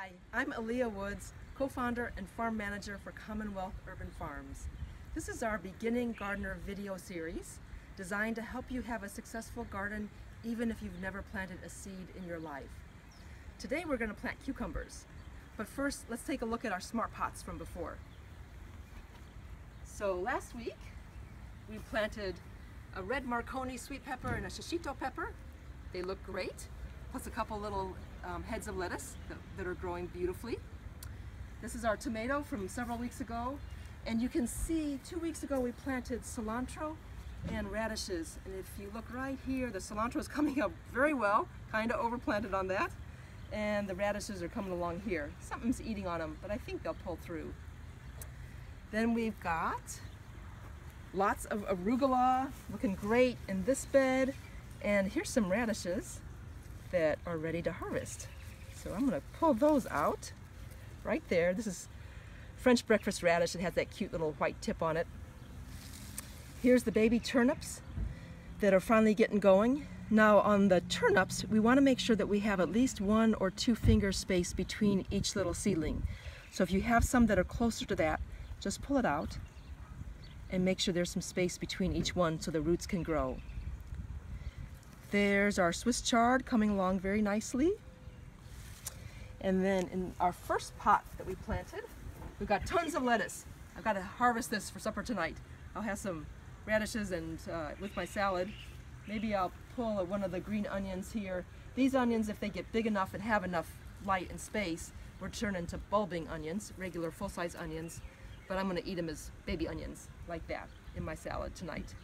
Hi, I'm Aaliyah Woods, co-founder and farm manager for CommonWealth Urban Farms. This is our Beginning Gardener video series designed to help you have a successful garden even if you've never planted a seed in your life. Today we're going to plant cucumbers, but first let's take a look at our smart pots from before. So last week we planted a red Marconi sweet pepper and a shishito pepper. They look great, plus a couple little heads of lettuce that are growing beautifully. This is our tomato from several weeks ago, and you can see 2 weeks ago we planted cilantro and radishes, and if you look right here, the cilantro is coming up very well, kind of overplanted on that, and the radishes are coming along here. Something's eating on them, but I think they'll pull through. Then we've got lots of arugula looking great in this bed, and here's some radishes that are ready to harvest. So I'm going to pull those out right there. This is French breakfast radish. It has that cute little white tip on it. Here's the baby turnips that are finally getting going. Now on the turnips, we want to make sure that we have at least 1 or 2 finger space between each little seedling. So if you have some that are closer to that, just pull it out and make sure there's some space between each one so the roots can grow. There's our Swiss chard coming along very nicely. And then in our first pot that we planted, we've got tons of lettuce. I've got to harvest this for supper tonight. I'll have some radishes and with my salad. Maybe I'll pull one of the green onions here. These onions, if they get big enough and have enough light and space, will turn into bulbing onions, regular full-size onions. But I'm going to eat them as baby onions, like that, in my salad tonight.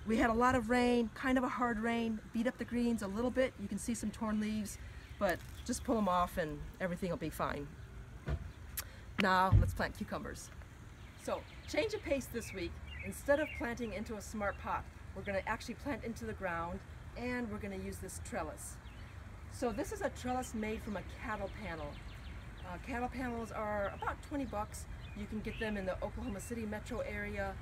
We had a lot of rain, kind of a hard rain, beat up the greens a little bit. You can see some torn leaves, but just pull them off and everything will be fine. Now let's plant cucumbers. So change of pace this week. Instead of planting into a smart pot, we're going to actually plant into the ground, and we're going to use this trellis. So this is a trellis made from a cattle panel. Cattle panels are about 20 bucks. You can get them in the Oklahoma City metro area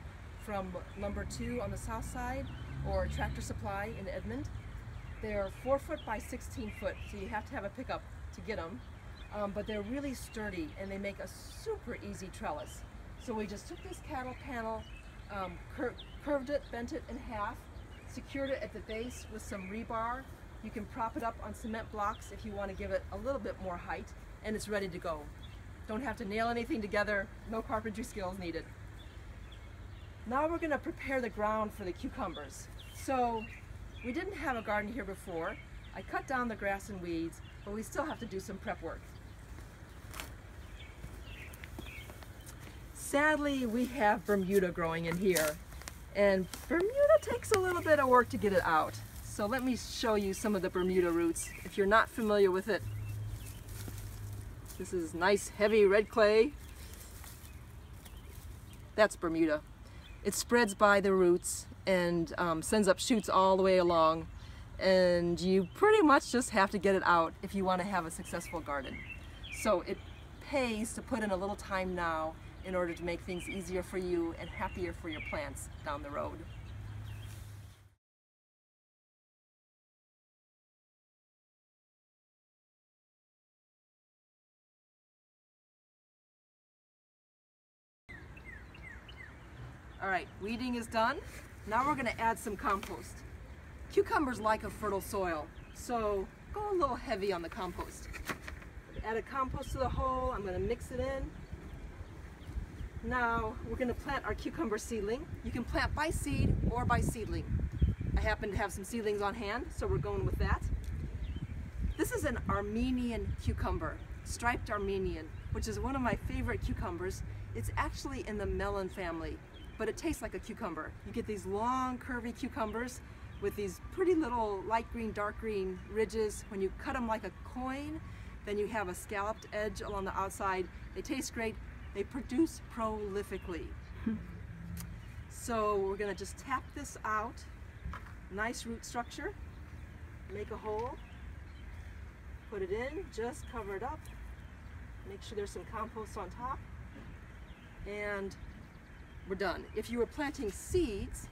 from Lumber 2 on the south side, or Tractor Supply in Edmond. They're 4 foot by 16 foot, so you have to have a pickup to get them. But they're really sturdy, and they make a super easy trellis. So we just took this cattle panel, curved it, bent it in half, secured it at the base with some rebar. You can prop it up on cement blocks if you want to give it a little bit more height, and it's ready to go. Don't have to nail anything together, no carpentry skills needed. Now we're going to prepare the ground for the cucumbers. So we didn't have a garden here before. I cut down the grass and weeds, but we still have to do some prep work. Sadly, we have Bermuda growing in here, and Bermuda takes a little bit of work to get it out. So let me show you some of the Bermuda roots. If you're not familiar with it, this is nice heavy red clay. That's Bermuda. It spreads by the roots and sends up shoots all the way along, and you pretty much just have to get it out if you want to have a successful garden. So it pays to put in a little time now in order to make things easier for you and happier for your plants down the road. All right, weeding is done. Now we're going to add some compost. Cucumbers like a fertile soil, so go a little heavy on the compost. Add a compost to the hole. I'm going to mix it in. Now we're going to plant our cucumber seedling. You can plant by seed or by seedling. I happen to have some seedlings on hand, so we're going with that. This is an Armenian cucumber, striped Armenian, which is one of my favorite cucumbers. It's actually in the melon family, but it tastes like a cucumber. You get these long, curvy cucumbers with these pretty little light green, dark green ridges. When you cut them like a coin, then you have a scalloped edge along the outside. They taste great. They produce prolifically. So we're gonna just tap this out. Nice root structure. Make a hole. Put it in, just cover it up. Make sure there's some compost on top. And we're done. If you were planting seeds,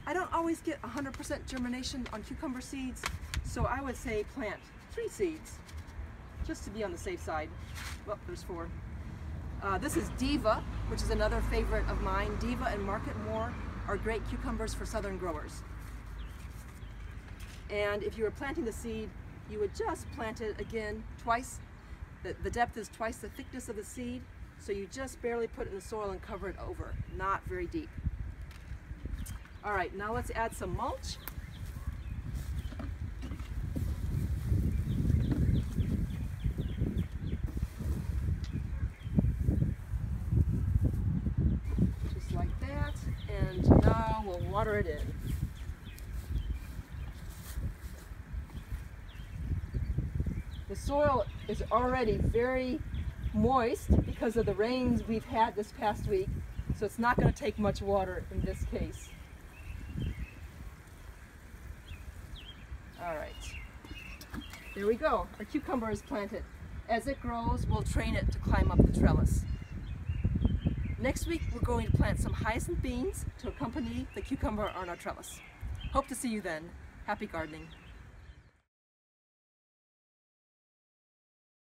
I don't always get 100% germination on cucumber seeds, so I would say plant 3 seeds. just to be on the safe side. Well, there's 4. This is Diva, which is another favorite of mine. Diva and Market More are great cucumbers for southern growers. And if you were planting the seed, you would just plant it again twice. The depth is twice the thickness of the seed, so you just barely put it in the soil and cover it over, not very deep. All right, now let's add some mulch. Just like that, and now we'll water it in. The soil is already very moist because of the rains we've had this past week, so it's not going to take much water in this case. All right, there we go. Our cucumber is planted. As it grows, we'll train it to climb up the trellis. Next week, we're going to plant some hyacinth beans to accompany the cucumber on our trellis. Hope to see you then. Happy gardening.